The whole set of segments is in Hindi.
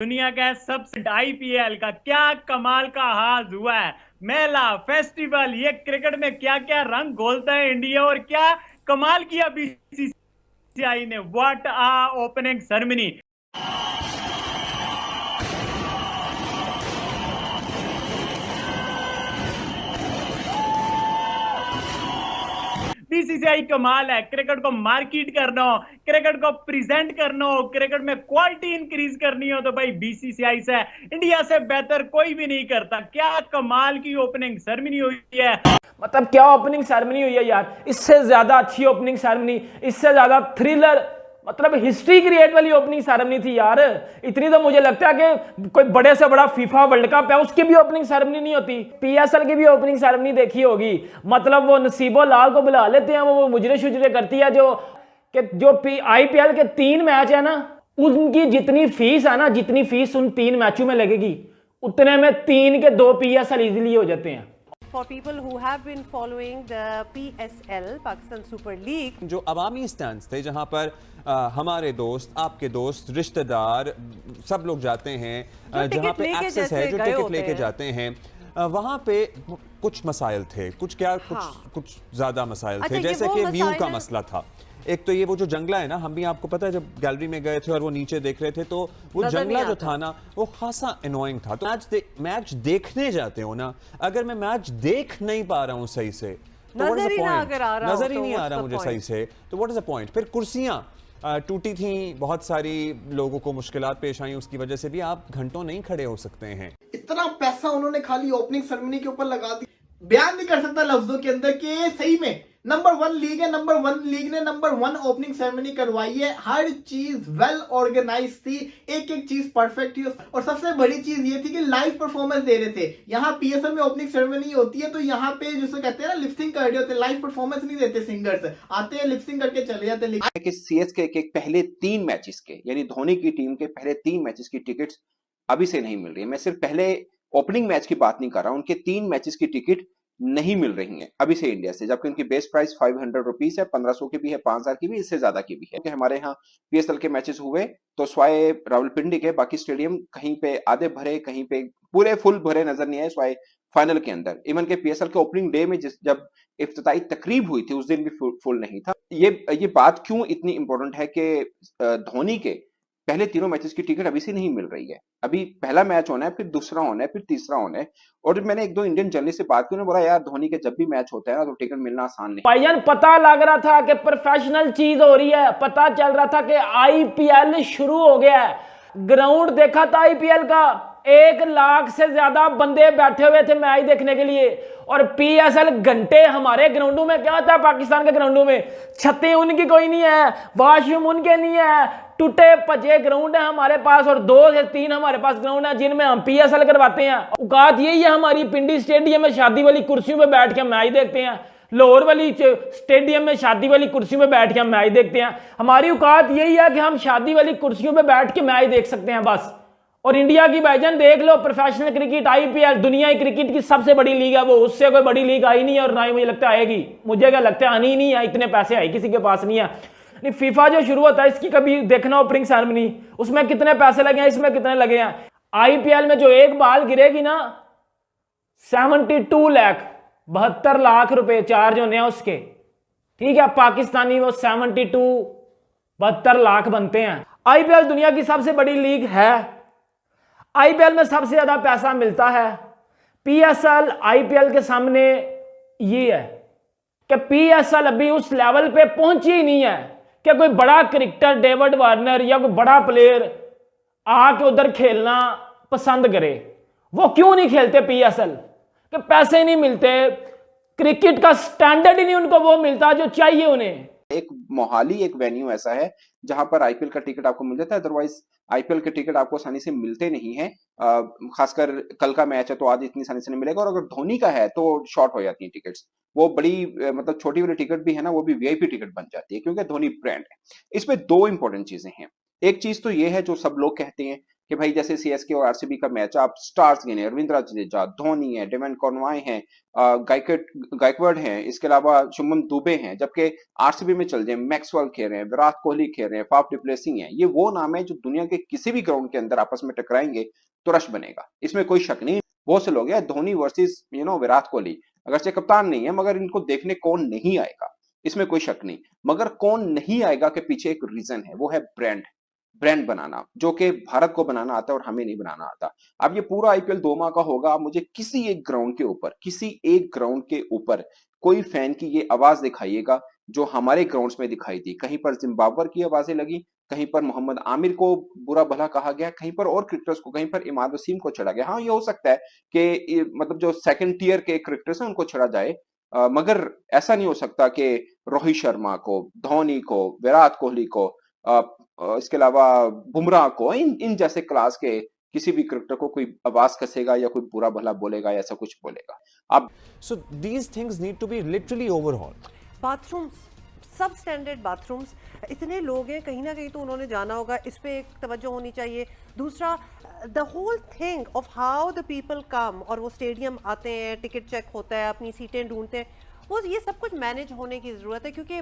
दुनिया का सबसे आईपीएल का क्या कमाल का आगाज हुआ है। मेला फेस्टिवल ये क्रिकेट में क्या क्या रंग घोलता है इंडिया, और क्या कमाल किया बीसीसीआई ने। What a opening ceremony. BCCI कमाल है। क्रिकेट को मार्केट करना हो, क्रिकेट को प्रेजेंट करना हो, क्रिकेट में क्वालिटी इंक्रीज करनी हो तो भाई बीसीसीआई से, इंडिया से बेहतर कोई भी नहीं करता। क्या कमाल की ओपनिंग सेरेमनी हुई है। मतलब क्या ओपनिंग सेरेमनी हुई है यार, इससे ज्यादा अच्छी ओपनिंग सेरेमनी, इससे ज्यादा थ्रिलर, मतलब हिस्ट्री क्रिएट वाली ओपनिंग सेरेमनी थी यार। इतनी तो मुझे लगता है कि कोई बड़े से बड़ा फीफा वर्ल्ड कप है उसकी भी ओपनिंग सेरेमनी नहीं होती। पीएसएल की भी ओपनिंग सेरेमनी देखी होगी, मतलब वो नसीबो लाल को बुला लेते हैं, वो मुजरे शुजरे करती है जो आईपीएल के 3 मैच है ना, उनकी जितनी फीस है ना, जितनी फीस उन 3 मैचों में लगेगी उतने में 3 के 2 पीएसएल इजीली हो जाते हैं। For people who have been following the PSL, Pakistan Super League, जो अवामी स्टैंड थे जहां पर हमारे दोस्त, आपके दोस्त, रिश्तेदार सब लोग जाते हैं, जहां पे एक्सेस है, जो टिकट लेके जाते हैं, वहां पे कुछ मसाइल थे, कुछ क्या कुछ ज्यादा मसाइल थे, जैसे कि व्यू का मसला था। एक तो ये वो जो जंगला है ना, हम भी आपको पता है जब गैलरी में गए थे और वो नीचे देख रहे थे तो वो जंगला जो था ना वो खासा अनोइंग था। तो मैच देखने जाते हो ना, अगर मैं मैच देख नहीं पा रहा हूं सही से तो नजर ही नहीं आ रहा मुझे सही से, तो व्हाट इज द पॉइंट। फिर कुर्सियां टूटी थी, बहुत सारी लोगों को मुश्किलात पेश आई, उसकी वजह से भी आप घंटों नहीं खड़े हो सकते हैं। इतना पैसा उन्होंने खाली ओपनिंग सेरेमनी के ऊपर लगा दिया, बयान नहीं कर सकता लफ्जों के अंदर कि सही में नंबर 1 लीग है। नंबर 1 लीग ने नंबर 1 ओपनिंग सेरेमनी करवाई है। हर चीज वेल ऑर्गेनाइज थी, एक एक चीज परफेक्ट थी, और सबसे बड़ी चीज ये थी कि लाइव परफॉर्मेंस दे रहे थे। यहाँ पीएसएल में ओपनिंग सेरेमनी होती है तो यहाँ पे जिसे कहते हैं ना लिपसिंग कर रहे होते, लाइव परफॉर्मेंस नहीं देते। सिंगर्स आते हैं लिपसिंग करके चले जाते हैं। कि सीएसके के पहले 3 मैचेस के, यानी धोनी की टीम के पहले 3 मैचेस की टिकट्स अभी से नहीं मिल रही है। मैं सिर्फ पहले ओपनिंग मैच की बात नहीं कर रहा हूं, उनके 3 मैचेस की टिकट नहीं मिल रही है अभी से इंडिया से, जबकि उनकी बेस प्राइस 500 रुपीज है, 1500 की भी है, 5000 की भी, इससे ज्यादा की भी है। क्योंकि हमारे यहाँ पीएसएल के मैचेस हुए तो स्वाय रावलपिंडी के बाकी स्टेडियम कहीं पे आधे भरे, कहीं पे पूरे फुल भरे नजर नहीं आए स्वाय फाइनल के अंदर। इवन के पीएसएल के ओपनिंग डे में जब इफ्तिताई तकरीब हुई थी उस दिन भी फुल नहीं था। ये बात क्यों इतनी इंपॉर्टेंट है कि धोनी के पहले तीनों मैचेस की टिकट अभी से नहीं मिल रही है। अभी पहला मैच होना है, फिर दूसरा होना है, फिर तीसरा होना है। और मैंने 1-2 इंडियन जर्नलिस्ट से बात की, उन्होंने बोला यार धोनी के जब भी मैच होता है ना तो टिकट मिलना आसान नहीं। भाईजान पता लग रहा था कि प्रोफेशनल चीज हो रही है, पता चल रहा था कि आईपीएल शुरू हो गया है। ग्राउंड देखा था आईपीएल का, 1 लाख से ज्यादा बंदे बैठे हुए थे मैच देखने के लिए। और पीएसएल घंटे हमारे ग्राउंडों में क्या होता है, पाकिस्तान के ग्राउंडों में छतें उनकी कोई नहीं है, वॉशरूम उनके नहीं है, टूटे पचे ग्राउंड है हमारे पास, और 2 से 3 हमारे पास ग्राउंड है जिनमें हम पीएसएल करवाते हैं। औकात यही है हमारी, पिंडी स्टेडियम में शादी वाली कुर्सियों में बैठ के मैच देखते हैं, लाहौर वाली स्टेडियम में शादी वाली कुर्सियों में बैठ के हम मैच देखते हैं। हमारी औकात यही है कि हम शादी वाली कुर्सियों में बैठ के मैच देख सकते हैं बस। और इंडिया की भाईजान देख लो, प्रोफेशनल क्रिकेट आईपीएल दुनिया की क्रिकेट की सबसे बड़ी लीग है वो, उससे कोई बड़ी लीग आई नहीं है और ना ही मुझे लगता है आएगी। मुझे क्या लगता है आनी ही नहीं है, इतने पैसे आए किसी के पास नहीं है। नहीं, फीफा जो शुरू होता है इसकी कभी देखना ओपनिंग सेरेमनी, उसमें कितने पैसे लगे हैं, इसमें कितने लगे हैं। आईपीएल में जो एक बाल गिरेगी ना, 72 लाख 72 लाख रुपए चार्ज होने हैं उसके, ठीक है। पाकिस्तानी वो 72 लाख बनते हैं। आईपीएल दुनिया की सबसे बड़ी लीग है, आईपीएल में सबसे ज्यादा पैसा मिलता है। पीएसएल आईपीएल के सामने ये है कि पीएसएल अभी उस लेवल पे पहुंची ही नहीं है कि कोई बड़ा क्रिकेटर डेविड वार्नर या कोई बड़ा प्लेयर आके उधर खेलना पसंद करे। वो क्यों नहीं खेलते पीएसएल? कि पैसे नहीं मिलते, क्रिकेट का स्टैंडर्ड ही नहीं उनको वो मिलता जो चाहिए उन्हें। एक मोहाली एक वेन्यू ऐसा है जहां पर आईपीएल का टिकट आपको मिल जाता है, अदरवाइज आईपीएल के टिकट आपको आसानी से मिलते नहीं है। खासकर कल का मैच है तो आज इतनी आसानी से नहीं मिलेगा, और अगर धोनी का है तो शॉर्ट हो जाती है टिकट्स। वो बड़ी मतलब छोटी वाली टिकट भी है ना, वो भी वीआईपी टिकट बन जाती है क्योंकि धोनी ब्रांड है। इसमें 2 इंपॉर्टेंट चीजें हैं। एक चीज तो ये है जो सब लोग कहते हैं कि भाई जैसे सीएसके और आरसीबी का मैच, आप स्टार्स गिने, रविंद्र जडेजा, धोनी है, डेवन कॉर्नवाई हैं, गायकवाड हैं, इसके अलावा शुभमन दुबे हैं, जबकि आरसीबी में चल जाए मैक्सवेल खेल रहे हैं, विराट कोहली खेल रहे हैं, फाफ डुप्लेसी हैं। ये वो नाम है जो दुनिया के किसी भी ग्राउंड के अंदर आपस में टकराएंगे तो रश बनेगा, इसमें कोई शक नहीं। बहुत से लोग हैं धोनी वर्सेस विराट कोहली, अगर से कप्तान नहीं है मगर इनको देखने कौन नहीं आएगा, इसमें कोई शक नहीं। मगर कौन नहीं आएगा के पीछे एक रीजन है, वो है ब्रांड बनाना, जो कि भारत को बनाना आता है और हमें नहीं बनाना आता। अब ये पूरा आईपीएल 2 माह का होगा, आप मुझे किसी एक ग्राउंड के ऊपर कोई फैन की ये आवाज दिखाइएगा जो हमारे ग्राउंड्स में दिखाई दी। कहीं पर जिम्बाब्वे की आवाजें लगी, कहीं पर मोहम्मद आमिर को बुरा भला कहा गया, कहीं पर और क्रिकेटर्स को, कहीं पर इमाद वसीम को छेड़ा गया। हाँ, ये हो सकता है कि मतलब जो सेकंड टियर के क्रिकेटर्स हैं उनको छेड़ा जाए, मगर ऐसा नहीं हो सकता कि रोहित शर्मा को, धोनी को, विराट कोहली को, इसके अलावा बुमराह को, इन जैसे क्लास के किसी भी क्रिकेटर को कोई आवाज कसेगा या कोई बुरा भला बोलेगा, ऐसा कुछ बोलेगा। अब so these things need to be literally overhauled. Bathrooms, सब स्टैंडर्ड बाथरूम्स, इतने लोग हैं, कहीं ना कहीं तो उन्होंने जाना होगा, इस पे एक तवज्जो होनी चाहिए। दूसरा, the whole thing of how the people come, और वो स्टेडियम आते हैं, टिकट चेक होता है, अपनी सीटें ढूंढते हैं, वो ये सब कुछ मैनेज होने की ज़रूरत है, क्योंकि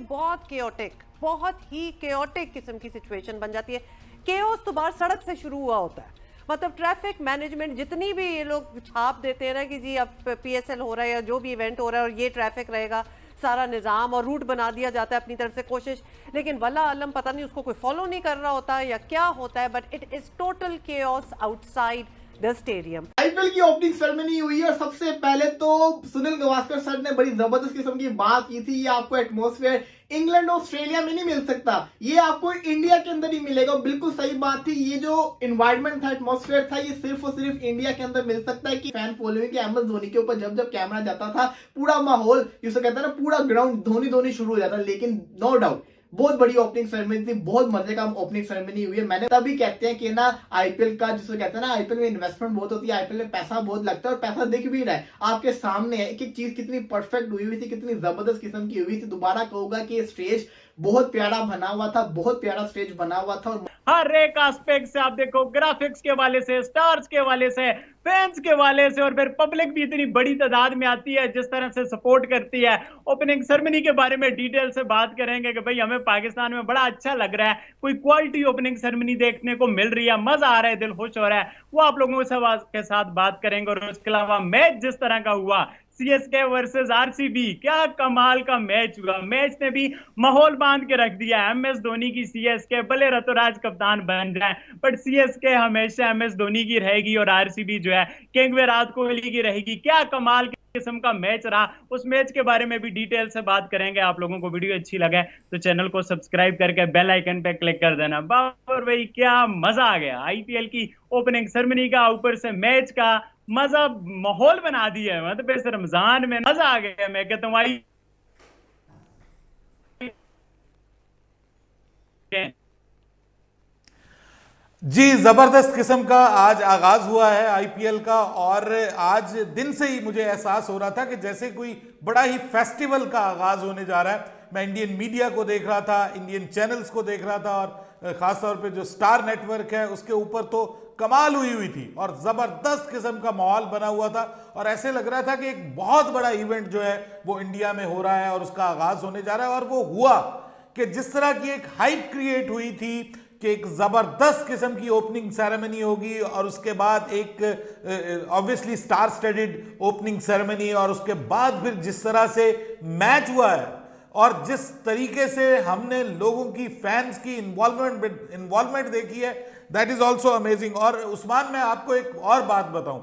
बहुत ही केओटिक किस्म की सिचुएशन बन जाती है। केओस तो बाहर सड़क से शुरू हुआ होता है, मतलब ट्रैफिक मैनेजमेंट जितनी भी ये लोग छाप देते हैं ना कि जी अब पीएसएल हो रहा है या जो भी इवेंट हो रहा है और ये ट्रैफिक रहेगा, सारा निज़ाम और रूट बना दिया जाता है अपनी तरफ से कोशिश, लेकिन वल्ला आलम पता नहीं उसको कोई फॉलो नहीं कर रहा होता है या क्या होता है, but it is total chaos outside the stadium. IPL की ओपनिंग सेरेमनी हुई और सबसे पहले तो सुनील गावस्कर सर ने बड़ी जबरदस्त किस्म की बात की थी, ये आपको एटमॉस्फेयर इंग्लैंड और ऑस्ट्रेलिया में नहीं मिल सकता, ये आपको इंडिया के अंदर ही मिलेगा। बिल्कुल सही बात थी, ये जो एनवायरनमेंट था, एटमॉस्फेयर था, ये सिर्फ और सिर्फ इंडिया के अंदर मिल सकता है। कि फैन फॉलोइंग के एमएस धोनी के ऊपर जब कैमरा जाता था, पूरा माहौल जिसे कहता है ना, पूरा ग्राउंड धोनी शुरू हो जाता। लेकिन नो डाउट बहुत बड़ी ओपनिंग सेरेमनी थी, बहुत मजे का ओपनिंग सेरेमनी हुई है। मैंने तभी कहते हैं कि ना आईपीएल का जिसे कहते हैं ना, आईपीएल में इन्वेस्टमेंट बहुत होती है, आईपीएल में पैसा बहुत लगता है और पैसा दिख भी रहा है आपके सामने है। एक एक चीज कितनी परफेक्ट हुई थी, कितनी जबरदस्त किस्म की हुई थी। दोबारा कहूंगा कि स्टेज बहुत प्यारा बना हुआ था, बहुत प्यारा स्टेज बना हुआ था। और हर एक एस्पेक्ट से आप देखो, ग्राफिक्स के वाले से, स्टार्स के वाले से, फैंस के वाले से, और फिर पब्लिक भी इतनी बड़ी तादाद में आती है, जिस तरह से सपोर्ट करती है। ओपनिंग सेरेमनी के बारे में डिटेल से बात करेंगे कि भाई हमें पाकिस्तान में बड़ा अच्छा लग रहा है, कोई क्वालिटी ओपनिंग सेरेमनी देखने को मिल रही है, मजा आ रहा है, दिल खुश हो रहा है, वो आप लोगों के साथ बात करेंगे। और उसके अलावा मैच जिस तरह का हुआ, सीएसके वर्सेस आरसीबी, क्या कमाल का मैच हुआ। मैच ने भी माहौल बांध के रख दिया। एमएस धोनी की सीएसके भले ऋतुराज कप्तान बन जाए, बट सीएसके हमेशा एमएस धोनी की रहेगी और आरसीबी जो है किंग विराट कोहली की रहेगी। क्या कमाल किस्म का मैच रहा, उस मैच के बारे में भी डिटेल से बात करेंगे। आप लोगों को वीडियो अच्छी लगे तो चैनल को सब्सक्राइब करके बेल आइकन पे क्लिक कर देना। बाबर भाई क्या मजा आ गया आईपीएल की ओपनिंग सेरेमनी का, ऊपर से मैच का मजा, माहौल बना दिया है। मतलब इस रमजान में मजा आ गया। मैं कहता हूँ आई जी, जबरदस्त किस्म का आज आगाज हुआ है आईपीएल का, और आज दिन से ही मुझे एहसास हो रहा था कि जैसे कोई बड़ा ही फेस्टिवल का आगाज होने जा रहा है। मैं इंडियन मीडिया को देख रहा था, इंडियन चैनल्स को देख रहा था, और खासतौर पे जो स्टार नेटवर्क है उसके ऊपर तो कमाल हुई थी और जबरदस्त किस्म का माहौल बना हुआ था। और ऐसे लग रहा था कि एक बहुत बड़ा इवेंट जो है वो इंडिया में हो रहा है और उसका आगाज होने जा रहा है। और वो हुआ कि जिस तरह की एक हाइप क्रिएट हुई थी कि एक जबरदस्त किस्म की ओपनिंग सेरेमनी होगी, और उसके बाद एक obviously star studied opening ceremony, और उसके बाद फिर जिस तरह से मैच हुआ है और जिस तरीके से हमने लोगों की, फैंस की इन्वॉल्वमेंट देखी है, दैट इज ऑल्सो अमेजिंग। और उस्मान, मैं आपको एक और बात बताऊं,